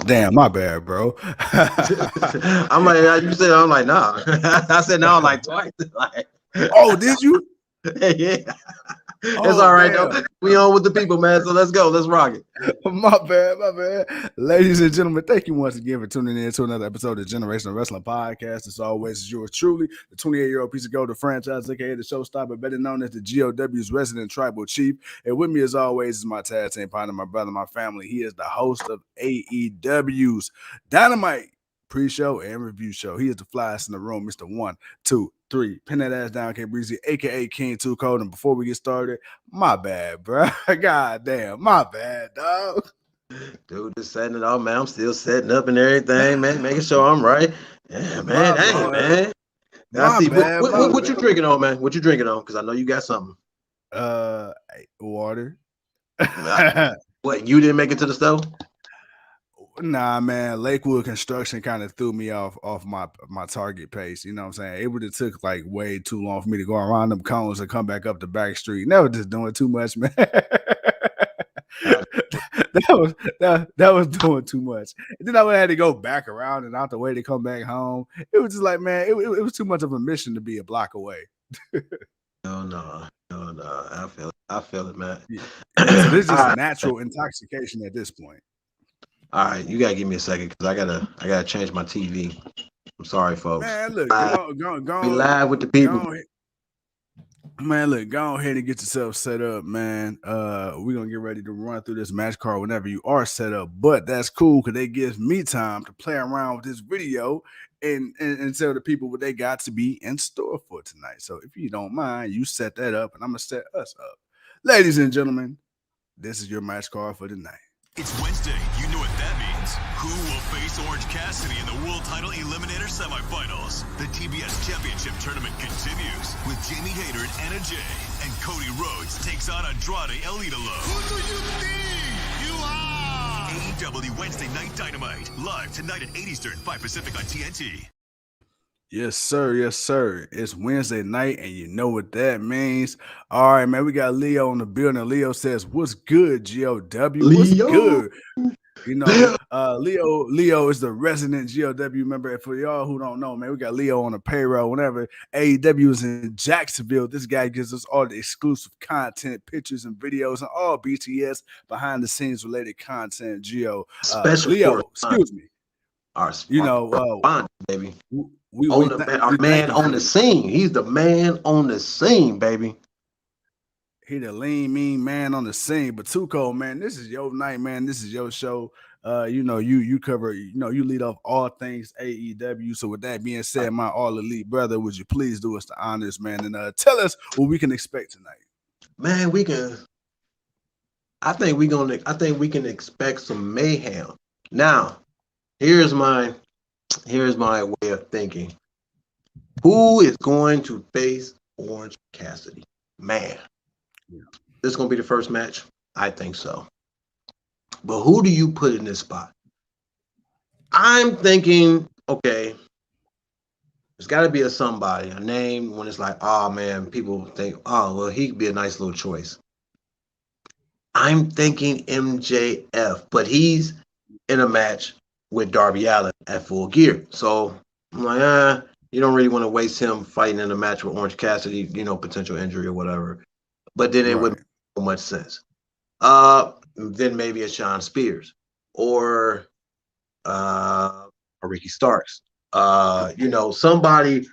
Damn, my bad, bro. I'm like, you said, I'm like, nah. I said no like twice. Like, Oh, did you? yeah. It's Oh, all right though. damn. We on with the people, man. So let's go. Let's rock it. My bad, my bad. Ladies and gentlemen, thank you once again for tuning in to another episode of Generational Wrestling Podcast. As always, is yours truly, the 28-year-old piece of gold, the franchise, aka the showstopper, better known as the GOW's resident tribal chief. And with me, as always, is my tag team partner, my brother, my family. He is the host of AEW's Dynamite Pre Show and Review Show. He is the flyest in the room, Mr. 1, 2, 3. Pin that ass down, K Breezy, aka King 2 Code. And before we get started, my bad, bro. God damn, my bad, dog. Dude, just setting it up, man. I'm still setting up and everything, man. Making sure I'm right. Yeah, man. Dang, man. I see. What you drinking on, man? What you drinking on? Because I know you got something. Water. What, you didn't make it to the stove? Nah, man. Lakewood construction kind of threw me off my target pace. You know what I'm saying? It would have took like way too long for me to go around them cones and come back up the back street. Never just doing too much, man. that was doing too much. And then I would have had to go back around and out the way to come back home. It was just like, man, it was too much of a mission to be a block away. No. I feel it, man. Yeah. So this is just natural intoxication at this point. All right, you gotta give me a second because I gotta change my TV. I'm sorry, folks. Man, look, go be live with the people. Man, look, go ahead and get yourself set up, man. We're gonna get ready to run through this match card whenever you are set up. But that's cool because it gives me time to play around with this video and tell the people what they got to be in store for tonight. So if you don't mind, you set that up and I'm gonna set us up. Ladies and gentlemen, this is your match card for tonight. It's Wednesday. You know what that means. Who will face Orange Cassidy in the World Title Eliminator Semifinals? The TBS Championship Tournament continues with Jamie Hayter and Anna Jay. And Cody Rhodes takes on Andrade El Idolo. Who do you think you are? AEW Wednesday Night Dynamite. Live tonight at 8 Eastern, 5 Pacific on TNT. Yes, sir. Yes, sir. It's Wednesday night, and you know what that means. All right, man. We got Leo on the building. Leo says, "What's good, GOW? What's good?" You know, Leo is the resident GOW member. And for y'all who don't know, man, we got Leo on the payroll. Whenever AEW is in Jacksonville, this guy gives us all the exclusive content, pictures, and videos, and all BTS behind the scenes related content. Leo, excuse me. Baby. Our man on the scene. He's the man on the scene, baby. He the lean, mean man on the scene. But Tuco, man, this is your night, man. This is your show. You cover, you lead off all things AEW. So with that being said, my all elite brother, would you please do us the honors, man, and tell us what we can expect tonight? Man, I think we can expect some mayhem. Now, here's my way of thinking. Who is going to face Orange Cassidy? Man, this is going to be the first match? I think so. But who do you put in this spot? I'm thinking, okay, there's got to be a name when it's like, oh, man, people think, oh, well, he could be a nice little choice. I'm thinking MJF, but he's in a match with Darby Allin at Full Gear. So I'm like, you don't really want to waste him fighting in a match with Orange Cassidy, potential injury or whatever. But then it wouldn't make so much sense. Then maybe a Sean Spears or a Ricky Starks. Somebody,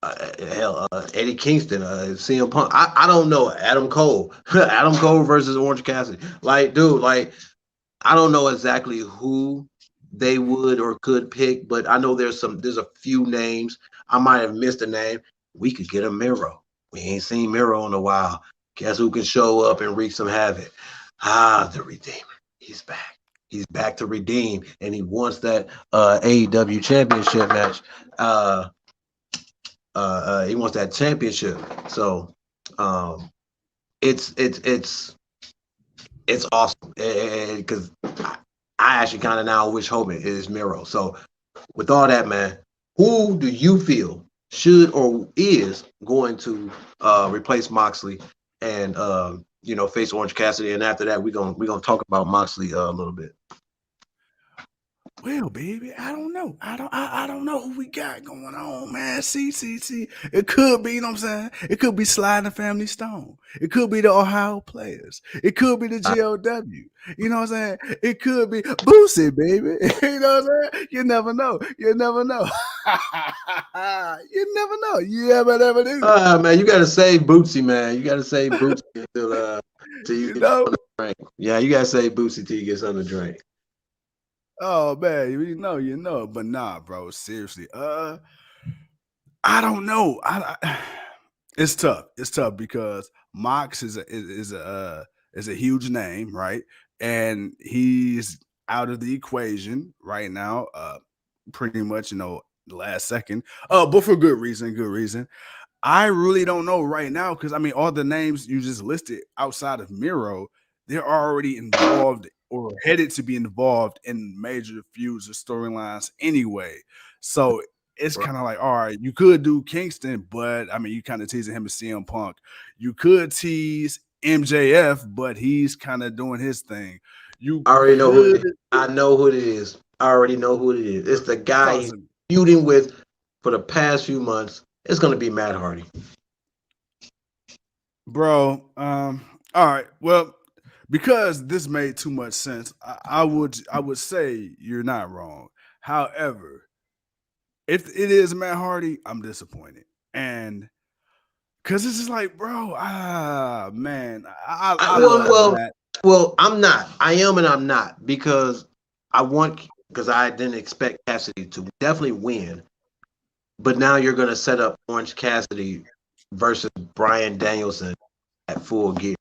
Eddie Kingston, CM Punk. I don't know. Adam Cole. Adam Cole versus Orange Cassidy. Like, dude, I don't know exactly who they would or could pick, but I know there's a few names. I might have missed a name. We could get a Miro. We ain't seen Miro in a while. Guess who can show up and wreak some havoc? The Redeemer. He's back. He's back to redeem, and he wants that AEW Championship match. He wants that championship. So it's awesome because I actually kind of now wish Hogan is Miro. So with all that, man, who do you feel should or is going to replace Moxley and face Orange Cassidy? And after that, we're gonna talk about Moxley a little bit. Well, baby, I don't know. I don't know who we got going on, man. See. It could be, you know what I'm saying? It could be Slide and Family Stone. It could be the Ohio Players. It could be the GOW. You know what I'm saying? It could be Boosie, baby. You know what I'm saying? You never know. You never know. You never know. You never do. Man, you gotta save Bootsy, man. You gotta save Bootsy till you get something to drink. Yeah, you gotta save Bootsy till you get something to drink. Oh man, you know, but nah, bro. Seriously, I don't know. It's tough. It's tough because Mox is a huge name, right? And he's out of the equation right now. Pretty much, you know, the last second. But for good reason. Good reason. I really don't know right now because I mean, all the names you just listed outside of Miro, they're already involved or headed to be involved in major feuds or storylines anyway. So it's kind of like, all right, you could do Kingston, but I mean, you kind of teasing him as CM Punk. You could tease MJF, but he's kind of doing his thing. You I already know who it could is. I know who it is. I already know who it is. It's the guy he's cause feuding with for the past few months. It's gonna be Matt Hardy. bro. All right. Well, because this made too much sense, I would say you're not wrong. However, if it is Matt Hardy, I'm disappointed, and because it's just like, bro, man, I love Matt. Well, I'm not. I am and I'm not because I didn't expect Cassidy to definitely win. But now you're gonna set up Orange Cassidy versus Bryan Danielson at Full Gear.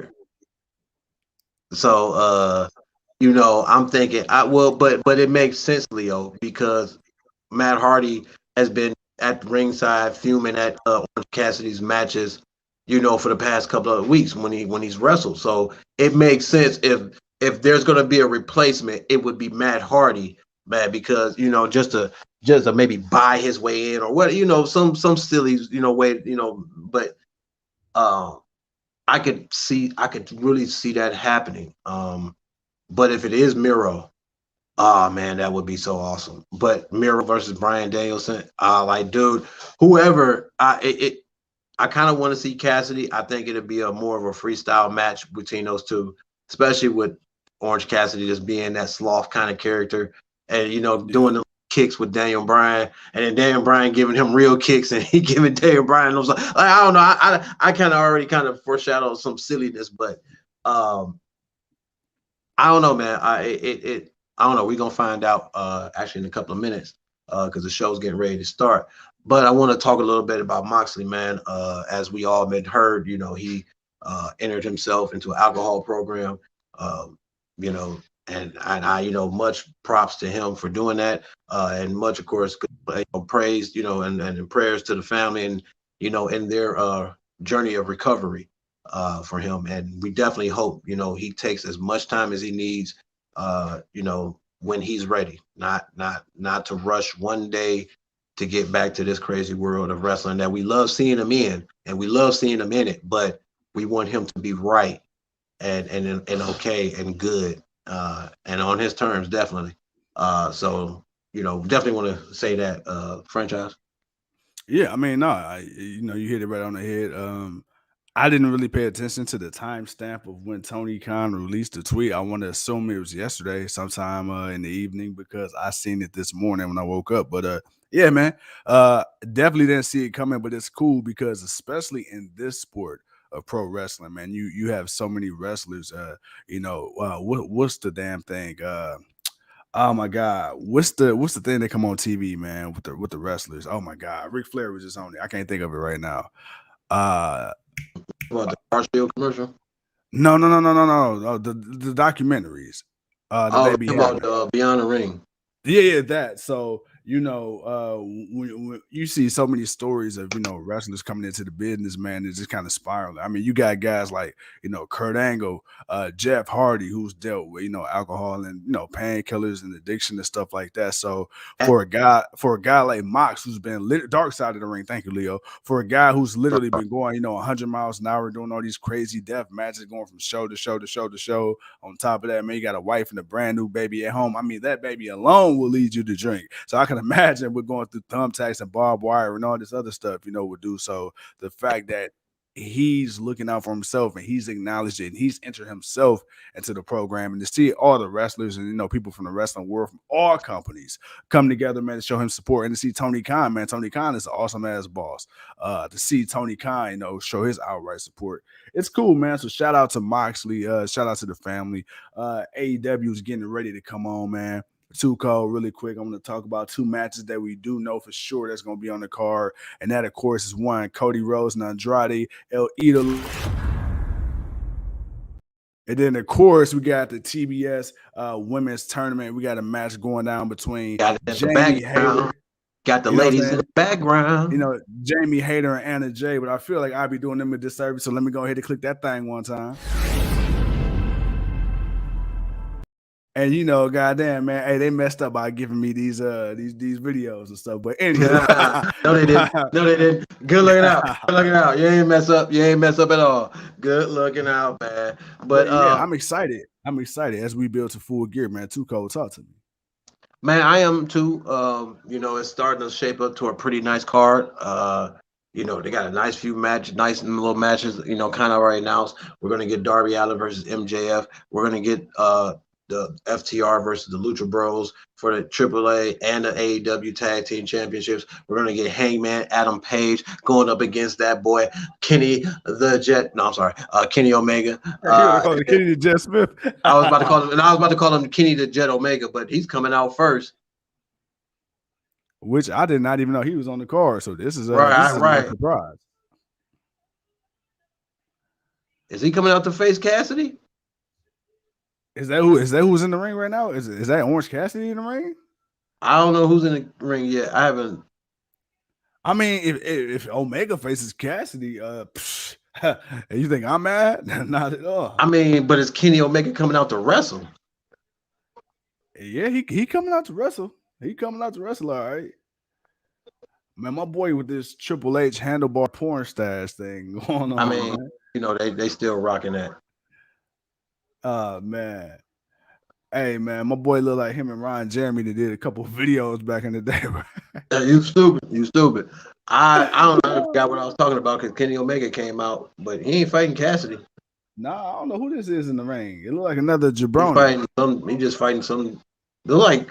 So you know, I'm thinking but it makes sense, Leo, because Matt Hardy has been at ringside fuming at Orange Cassidy's matches, you know, for the past couple of weeks when he's wrestled. So it makes sense if there's gonna be a replacement, it would be Matt Hardy, man, because you know, just to maybe buy his way in or what, you know, some silly, you know, way, you know, but I could really see that happening. But if it is Miro, oh man, that would be so awesome. But Miro versus Bryan Danielson, like, dude, whoever, I kind of want to see Cassidy. I think it'd be a more of a freestyle match between those two, especially with Orange Cassidy just being that sloth kind of character, and you know, doing the kicks with Daniel Bryan, and then Daniel Bryan giving him real kicks, and he giving Daniel Bryan those. Like, I don't know. I kind of already kind of foreshadowed some silliness, but I don't know, man. I don't know. We're gonna find out actually in a couple of minutes because the show's getting ready to start. But I want to talk a little bit about Moxley, man. As we all had heard, you know, he entered himself into an alcohol program. You know, and I, you know, much props to him for doing that, and much, of course, praise, you know, and prayers to the family, and you know, in their journey of recovery for him. And we definitely hope, you know, he takes as much time as he needs, you know, when he's ready, not to rush one day to get back to this crazy world of wrestling that we love seeing him in, and we love seeing him in it, but we want him to be right and okay and good, and on his terms, definitely. So, you know, definitely want to say that, franchise. Yeah, I mean, no, you know, you hit it right on the head. I didn't really pay attention to the timestamp of when Tony Khan released the tweet. I want to assume it was yesterday, sometime in the evening, because I seen it this morning when I woke up. But yeah, man, definitely didn't see it coming. But it's cool because, especially in this sport of pro wrestling, man, you have so many wrestlers. You know, what's the damn thing? Oh my God, what's the thing that come on TV, man, with the wrestlers? Oh my God, Ric Flair was just on it. I can't think of it right now. What, the Car Shield commercial? No. The documentaries. That they be about having. Beyond the Ring. Yeah, that. So when you see so many stories of wrestlers coming into the business, man, it's just kind of spiraling. I mean, you got guys like Kurt Angle, Jeff Hardy, who's dealt with alcohol and painkillers and addiction and stuff like that. So for a guy like Mox, who's been dark side of the ring, thank you, Leo, for a guy who's literally been going 100 miles an hour doing all these crazy death matches, going from show to show to show to show. On top of that, man, you got a wife and a brand new baby at home. I mean, that baby alone will lead you to drink. So I can imagine we're going through thumbtacks and barbed wire and all this other stuff, would do. So the fact that he's looking out for himself and he's acknowledged it and he's entered himself into the program, and to see all the wrestlers and people from the wrestling world from all companies come together, man, to show him support, and to see Tony Khan, man, Tony Khan is an awesome ass boss. To see Tony Khan, show his outright support, it's cool, man. So shout out to Moxley, shout out to the family. AEW is getting ready to come on, man. Too cold, really quick. I'm going to talk about two matches that we do know for sure that's going to be on the card, and that, of course, is one, Cody Rhodes and Andrade El Idolo. And then, of course, we got the TBS women's tournament. We got a match going down between Jamie Hayter. Got the ladies in the background. Jamie Hayter and Anna Jay, but I feel like I'll be doing them a disservice, so let me go ahead and click that thing one time. And goddamn, man, hey, they messed up by giving me these videos and stuff. But anyway, no, they didn't. No, they didn't. Good looking out. Good looking out. You ain't mess up. You ain't mess up at all. Good looking out, man. But yeah, I'm excited. I'm excited as we build to full gear, man. Too cold, talk to me. Man, I am too. It's starting to shape up to a pretty nice card. They got a nice few nice little matches. Kind of already announced. We're gonna get Darby Allin versus MJF. We're gonna get the FTR versus the Lucha Bros for the AAA and the AEW Tag Team Championships. We're going to get Hangman Adam Page going up against that boy, Kenny the Jet. No, I'm sorry, Kenny Omega. Kenny the Jet Smith. I was about to call him Kenny the Jet Omega, but he's coming out first. Which I did not even know he was on the card. So this is right. A surprise. Is he coming out to face Cassidy? Is that who's in the ring right now? Is that Orange Cassidy in the ring? I don't know who's in the ring yet. I haven't. I mean, if Omega faces Cassidy, you think I'm mad? Not at all. I mean, but is Kenny Omega coming out to wrestle? Yeah, he coming out to wrestle. He coming out to wrestle, all right. Man, my boy with this Triple H handlebar porn stash thing going on. I mean, they still rocking that. Man. Hey, man, my boy look like him and Ron Jeremy that did a couple of videos back in the day. You stupid. I don't know if I forgot what I was talking about because Kenny Omega came out, but he ain't fighting Cassidy. Nah, I don't know who this is in the ring. It look like another jabroni. He just fighting some. They're like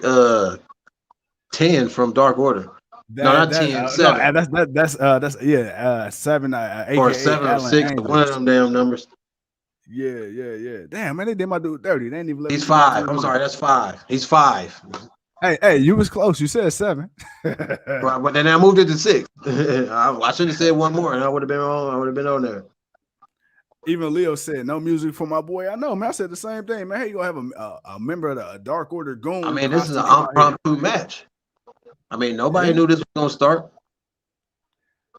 10 from Dark Order. Not 10, 7. No, that's 7. Or 7 or 6. One of them damn numbers. Yeah. Damn, man, they did my dude dirty. They didn't even let He's 5. I'm sorry, that's 5. He's 5. Hey, you was close. You said 7. Right, but then I moved it to 6. I should have said one more, and I would have been on there. Even Leo said no music for my boy. I know, man. I said the same thing, man. Hey, you gonna have a member of the Dark Order goon? I mean, this is an impromptu match. I mean, nobody knew this was gonna start.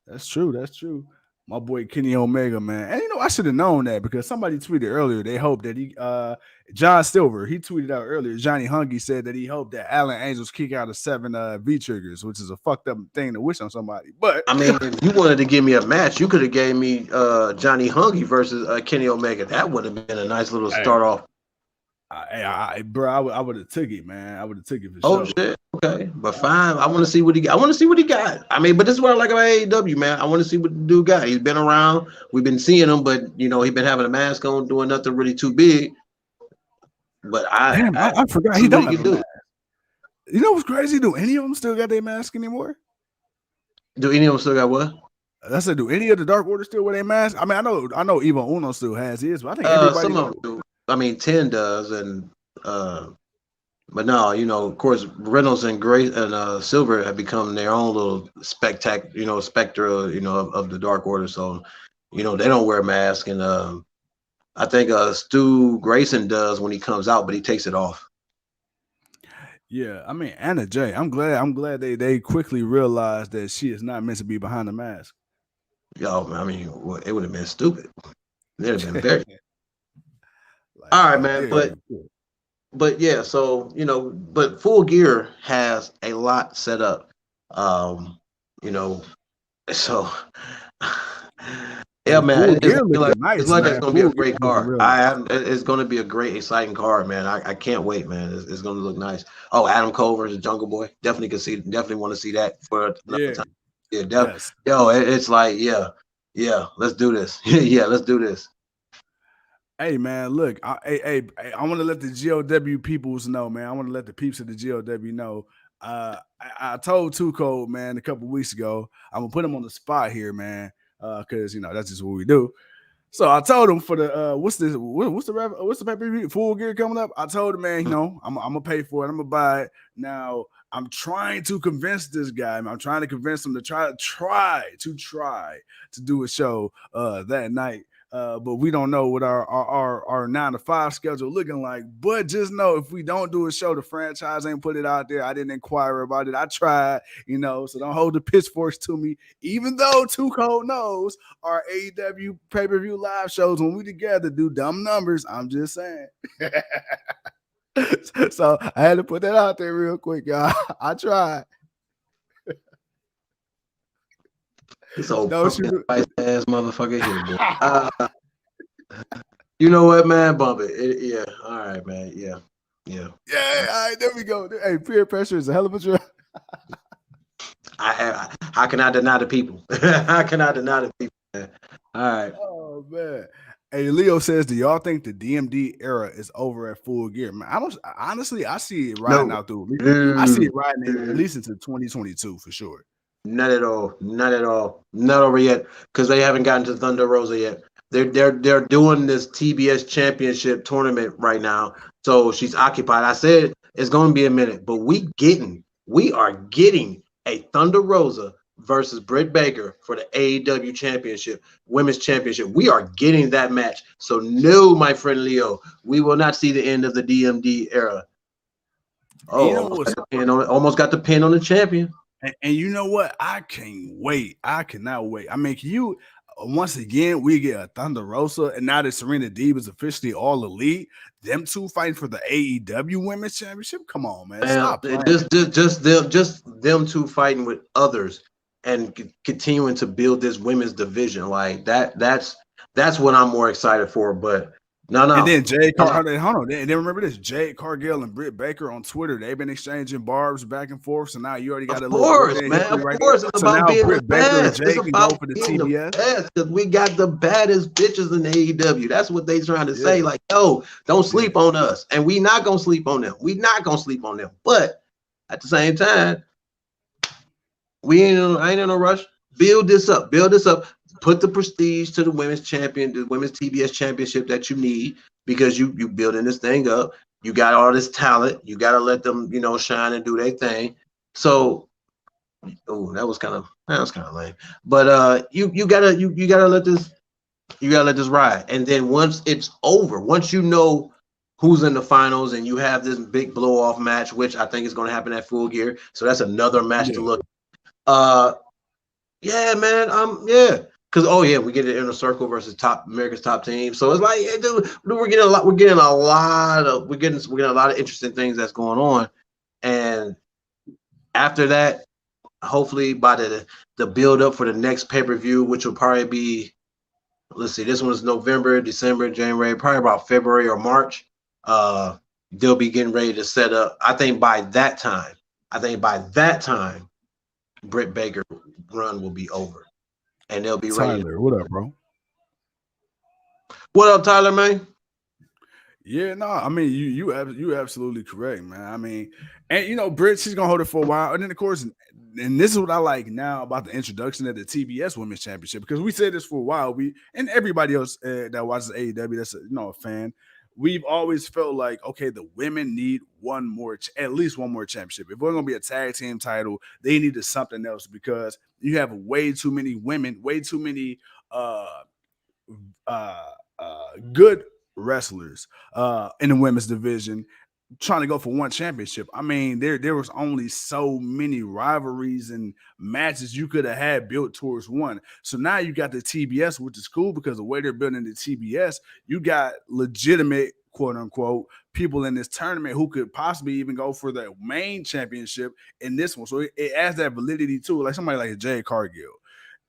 That's true. My boy Kenny Omega, man. And I should have known that because somebody tweeted earlier. They hope that John Silver, he tweeted out earlier. Johnny Hungy said that he hoped that Allen Angels kick out of 7 V triggers, which is a fucked up thing to wish on somebody. But I mean, if you wanted to give me a match, you could have gave me Johnny Hungy versus Kenny Omega. That would have been a nice little start off. I would have took it, man. I would have took it for sure. Oh shit, okay, but fine. I want to see what he got. I mean, but this is what I like about AEW, man. I want to see what the dude got. He's been around. We've been seeing him, but he's been having a mask on, doing nothing really too big. But I forgot he don't do. You know what's crazy? Do any of them still got their mask anymore? Do any of them still got what? I said, do any of the Dark Order still wear their mask? I mean, I know Evo Uno still has his, but I think everybody some of them do. I mean, 10 does, and but no, of course, Reynolds and Gray and Silver have become their own little spectre, of the Dark Order. So, they don't wear a mask, and I think Stu Grayson does when he comes out, but he takes it off. Yeah, I mean Anna Jay. I'm glad they quickly realized that she is not meant to be behind the mask. Yo, man, I mean, it would have been stupid. It would have been very. Like, All right, how man, dare you? but yeah, so but Full Gear has a lot set up. You know, so yeah, Hey, man, Full it's Gear like looking it's nice, like it's man. gonna be a Full Gear great looking card. real nice. It's gonna be a great, exciting card, man. I can't wait, man. It's gonna look nice. Oh, Adam Cole versus Jungle Boy. Definitely want to see that for another Yeah, time. Yeah, yes. yo, it's like yeah, let's do this. Yeah, let's do this. Hey man, look, I want to let the GOW peoples know, man. I want to let the peeps of the GOW know. I told Two Code, man, a couple weeks ago. I'm gonna put him on the spot here, man, because that's just what we do. So I told him for the what's the pay-per-view Full Gear coming up. I told him, man, I'm gonna pay for it. I'm gonna buy it. Now I'm trying to convince this guy. I'm trying to convince him to try to do a show that night. But we don't know what our 9 to 5 schedule looking like. But just know if we don't do a show, the franchise ain't put it out there. I didn't inquire about it. I tried, so don't hold the pitchforks to me. Even though Too Cold knows our AEW pay-per-view live shows when we together do dumb numbers. I'm just saying. So I had to put that out there real quick, y'all. I tried. This old Don't pumpkin shoot. spice ass motherfucker here, boy. You know what, man? Bump it. Yeah. All right, man. Yeah. Yeah. All right, there we go. Hey, peer pressure is a hell of a drug. How can I deny the people? How can I deny the people, man? All right. Oh man. Hey, Leo says, do y'all think the DMD era is over at Full Gear? Man, I don't honestly. I see it riding out through. I see it riding at least into 2022 for sure. Not at all. Not at all. Not over yet because they haven't gotten to Thunder Rosa yet. They're doing this TBS Championship Tournament right now, so she's occupied. I said it's going to be a minute, but we are getting a Thunder Rosa versus Britt Baker for the AEW Championship, Women's Championship. We are getting that match. So no, my friend Leo, we will not see the end of the DMD era. Oh, almost got the pin on the champion. And you know what? I can't wait. I cannot wait. I mean, can you once again we get a Thunder Rosa, and now that Serena Deeb is officially all elite, them two fighting for the AEW Women's Championship. Come on, man. Stop playing. Just them two fighting with others and continuing to build this women's division like that. That's what I'm more excited for. But no. And then hold on. And then remember this: Jade Cargill and Britt Baker on Twitter. They've been exchanging barbs back and forth. So now you already got a little. Of course, it's so about now being Britt the Baker best. and Jade can go for the TBS because we got the baddest bitches in AEW. That's what they trying to say. Like, yo, don't sleep on us, and we not gonna sleep on them. But at the same time, I ain't in a rush. Build this up. Put the prestige to the women's TBS championship that you need because you building this thing up. You got all this talent. You got to let them, shine and do their thing. So, that was kind of lame. But you gotta let this ride. And then once it's over, once you know who's in the finals and you have this big blow off match, which I think is going to happen at Full Gear. So that's another match to look. Yeah, man. Because we get an Inner Circle versus America's Top Team. So it's like, hey, dude, we're getting a lot of interesting things that's going on. And after that, hopefully by the build up for the next pay-per-view, which will probably be, let's see, this one's November, December, January, probably about February or March. They'll be getting ready to set up. I think by that time, Britt Baker run will be over. And they'll be ready. Tyler, what up, bro? What up, Tyler, man? Yeah, no, I mean you absolutely correct, man. I mean, and Britt, she's gonna hold it for a while, and then of course, and this is what I like now about the introduction of the TBS Women's Championship, because we said this for a while. We and everybody else that watches AEW that's a fan, we've always felt like, okay, the women need at least one more championship. If we're gonna be a tag team title, they needed something else because you have way too many women, way too many good wrestlers in the women's division. trying to go for one championship. I mean, there was only so many rivalries and matches you could have had built towards one. So now you got the TBS, which is cool because the way they're building the TBS, you got legitimate, quote unquote, people in this tournament who could possibly even go for the main championship in this one. So it adds that validity too. Like somebody like Jade Cargill.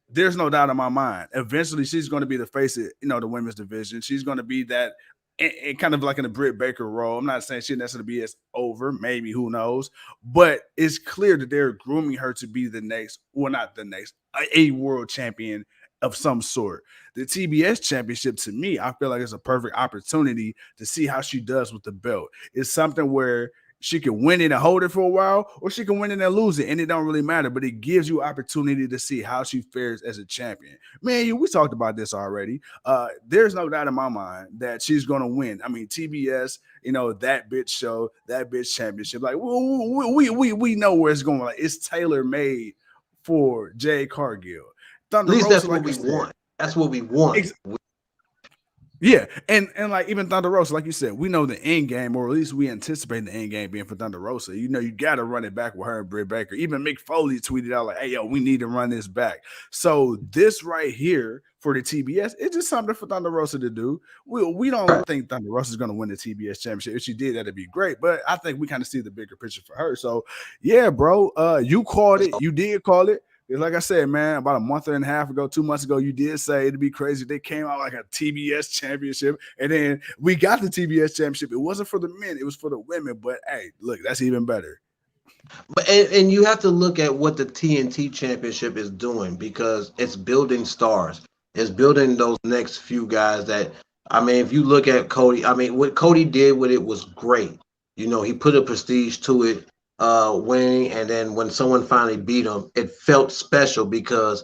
There's no doubt in my mind. Eventually, she's going to be the face of, the women's division. She's going to be that, and kind of like in a Britt Baker role. I'm not saying she'll necessarily be as over, maybe, who knows. But it's clear that they're grooming her to be the next, well, not the next, a world champion of some sort. The TBS championship, to me, I feel like it's a perfect opportunity to see how she does with the belt. It's something where she can win it and hold it for a while, or she can win it and lose it, and it don't really matter. But it gives you opportunity to see how she fares as a champion. Man, we talked about this already. There's no doubt in my mind that she's going to win. I mean, TBS, that bitch show, that bitch championship. Like we know where it's going. Like it's tailor made for Jade Cargill. Thunder At least Rosa, that's what we want. That's what we want. Yeah, and like even Thunder Rosa, like you said, we know the end game, or at least we anticipate the end game being for Thunder Rosa. You got to run it back with her and Britt Baker. Even Mick Foley tweeted out like, "Hey, yo, we need to run this back." So this right here for the TBS, it's just something for Thunder Rosa to do. We don't think Thunder Rosa is going to win the TBS championship. If she did, that'd be great. But I think we kind of see the bigger picture for her. So yeah, bro, you called it. You did call it. Like I said, man, about a month and a half ago, 2 months ago, you did say it'd be crazy. They came out like a TBS championship, and then we got the TBS championship. It wasn't for the men, it was for the women. But hey, look, that's even better. But and you have to look at what the TNT championship is doing, because it's building stars. It's building those next few guys that, I mean, if you look at Cody, I mean, what Cody did with it was great. He put a prestige to it. Winning, and then when someone finally beat him, it felt special because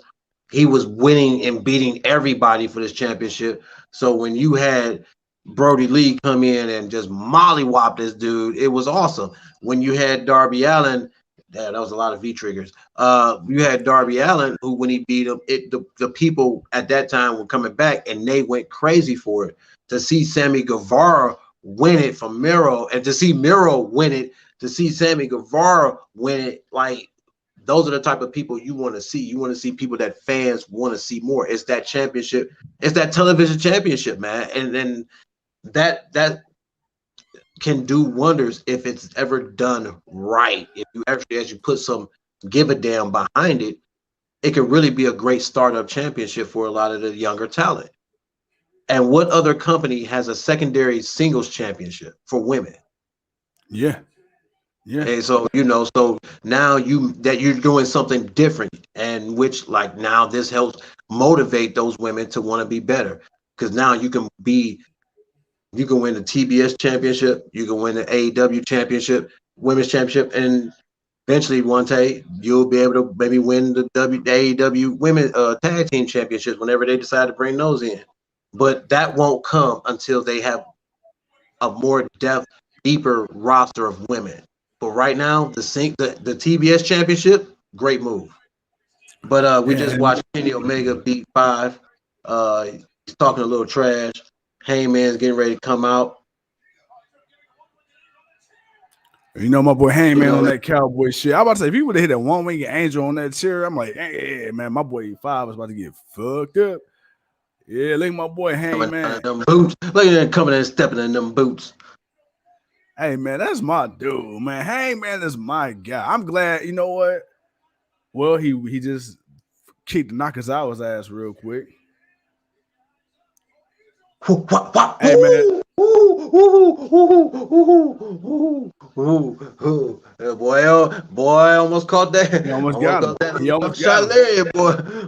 he was winning and beating everybody for this championship. So when you had Brody Lee come in and just mollywop this dude, it was awesome. When you had Darby Allin, that was a lot of V triggers. You had Darby Allin, who when he beat him, the people at that time were coming back and they went crazy for it. To see Sammy Guevara win it from Miro, and to see Miro win it, to see Sammy Guevara win it, like those are the type of people you want to see. You want to see people that fans want to see more. It's that championship. It's that television championship, man. And then that can do wonders if it's ever done right. If you actually, as you put some give a damn behind it, it could really be a great startup championship for a lot of the younger talent. And what other company has a secondary singles championship for women? Yeah. Yeah. And so, so now you're doing something different, and which like now this helps motivate those women to want to be better, because now you can win the TBS championship, you can win the AEW championship, women's championship, and eventually one day you'll be able to maybe win the AEW women tag team championships whenever they decide to bring those in. But that won't come until they have a more deeper roster of women. But right now, the TBS championship, great move. But we just watched Kenny Omega beat 5. He's talking a little trash. Heyman's getting ready to come out. My boy Heyman on that cowboy shit. I'm about to say, if he would have hit a one-winged angel on that chair, I'm like, hey, man, my boy 5 is about to get fucked up. Yeah, look at my boy Heyman. Look at him coming and stepping in them boots. Hey, man, that's my dude, man. Hey, man, that's my guy. I'm glad, you know what? Well, he just kicked Nakazawa's ass real quick. Hey, man. Boy, almost caught that. He almost got him. He almost got him.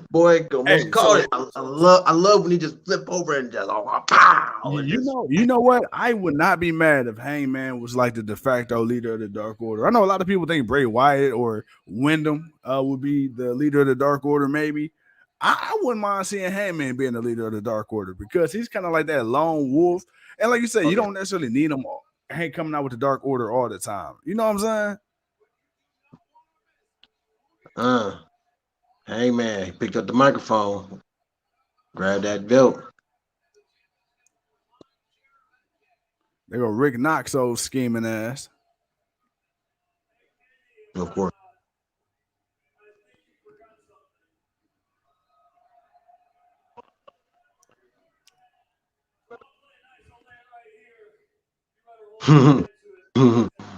Boy, almost caught it. I love when he just flip over and just pow. You know what? I would not be mad if Hangman was like the de facto leader of the Dark Order. I know a lot of people think Bray Wyatt or Wyndham would be the leader of the Dark Order, maybe. I wouldn't mind seeing Hangman being the leader of the Dark Order, because he's kind of like that lone wolf. And like you said, you don't necessarily need him coming out with the Dark Order all the time. You know what I'm saying? Hangman, he picked up the microphone, grabbed that belt. They go Rick Knox, old scheming ass. Of course.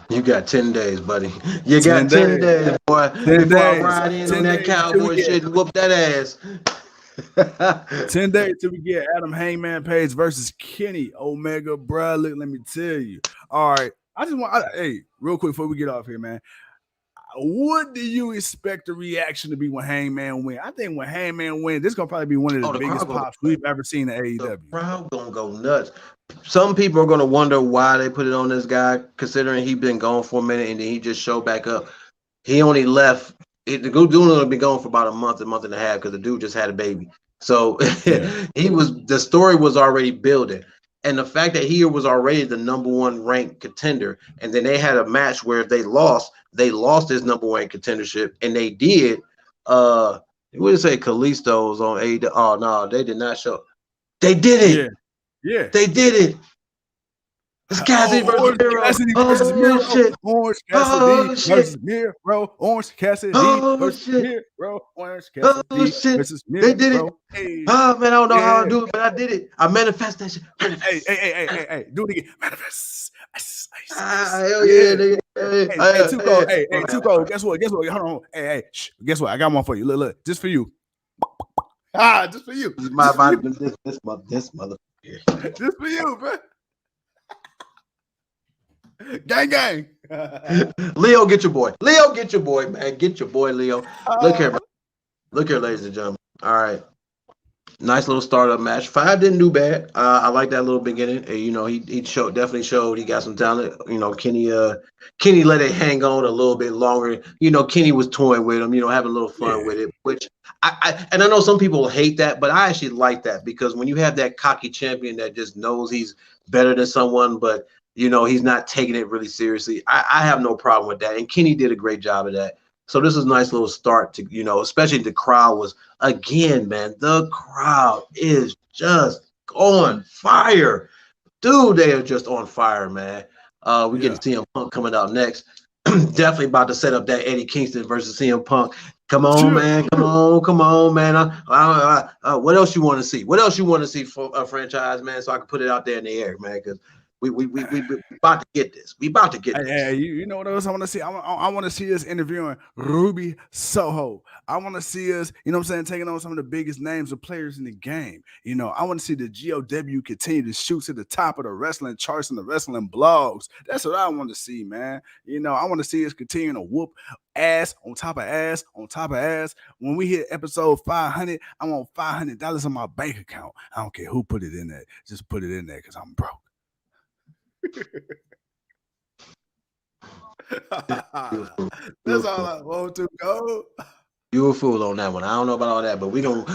You got 10 days, buddy. You got 10 days, boy. 10 before days. I ride in 10 on that days cowboy shit and whoop that ass. 10 days till we get Adam Hangman Page versus Kenny Omega, bro. Look, let me tell you. All right. I just want, hey, real quick before we get off here, man. What do you expect the reaction to be when Hangman win? I think when Hangman win, this is gonna probably be one of the biggest pops we've ever seen in AEW. The crowd gonna go nuts. Some people are gonna wonder why they put it on this guy, considering he been gone for a minute and then he just showed back up. He only left. The dude only been gone for about a month and a half because the dude just had a baby. So the story was already building. And the fact that he was already the number one ranked contender, and then they had a match where they lost his number one contendership, and they did. We would say Kalisto's on AEW. Oh no, they did not show. They did it. Yeah. They did it. It's Cassidy versus Miro. Versus Miro. Shit. Orange Cassidy versus Miro. Orange Cassidy versus Miro. Orange Cassidy versus Miro. They did it. Hey. Oh man, I don't know how I do it, but I did it. I manifest that shit. Hey, do it again. Manifest. Hell yeah, nigga. Hey, Too Cold. Hey, Too Cold. Guess what? Hold on. Hey, guess what? I got one for you. Look, just for you. Just for you. This motherfucker. Just for you, man. Gang. Leo, get your boy. Man. Get your boy, Leo. Look here, man. Look here, ladies and gentlemen. All right. Nice little startup match. 5 didn't do bad. I like that little beginning. He definitely showed he got some talent. Kenny let it hang on a little bit longer. Kenny was toying with him, having a little fun with it, which I know some people hate that, but I actually like that because when you have that cocky champion that just knows he's better than someone, but he's not taking it really seriously. I have no problem with that. And Kenny did a great job of that. So this is a nice little start to, especially the crowd was, again, man, the crowd is just on fire. Dude, they are just on fire, man. We get to CM Punk coming out next. Definitely about to set up that Eddie Kingston versus CM Punk. Come on, man. Come on, man. What else you want to see? What else you want to see for a franchise, man, so I can put it out there in the air, man, because we about to get this. We about to get this. Hey, you know what else I want to see? I want to see us interviewing Ruby Soho. I want to see us, taking on some of the biggest names of players in the game. I want to see the GOW continue to shoot to the top of the wrestling charts and the wrestling blogs. That's what I want to see, man. I want to see us continue to whoop ass on top of ass on top of ass. When we hit episode 500, I want $500 in my bank account. I don't care who put it in there. Just put it in there because I'm broke. That's all I want to go. You a fool on that one. I don't know about all that, but we gonna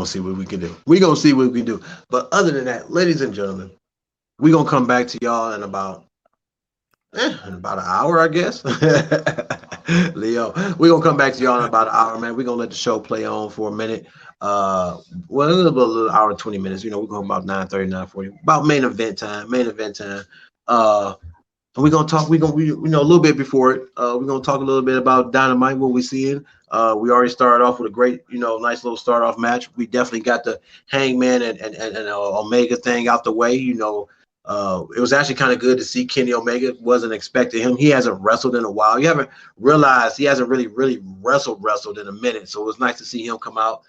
see what we can do. We gonna see what we can do. But other than that, ladies and gentlemen, we gonna come back to y'all in about an hour, I guess. Leo, we gonna come back to y'all in about an hour, man. We gonna let the show play on for a minute. A little hour and 20 minutes. We're going about 9:30, 9:40. About main event time. And we're gonna talk. We a little bit before it. We're gonna talk a little bit about Dynamite, what we seeing. We already started off with a great, nice little start off match. We definitely got the Hangman and Omega thing out the way. It was actually kind of good to see Kenny Omega. Wasn't expecting him. He hasn't wrestled in a while. You haven't realized he hasn't really wrestled in a minute. So it was nice to see him come out.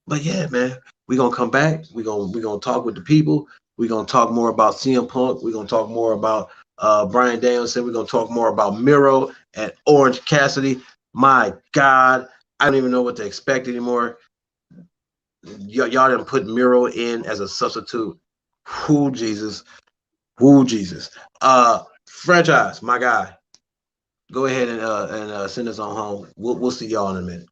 But yeah, man, we're gonna come back. We're gonna talk with the people. We're gonna talk more about CM Punk. We're gonna talk more about Bryan Danielson. We're gonna talk more about Miro and Orange Cassidy. My God, I don't even know what to expect anymore. Y'all didn't put Miro in as a substitute. Who Jesus. Franchise, my guy. Go ahead and send us on home. We'll see y'all in a minute.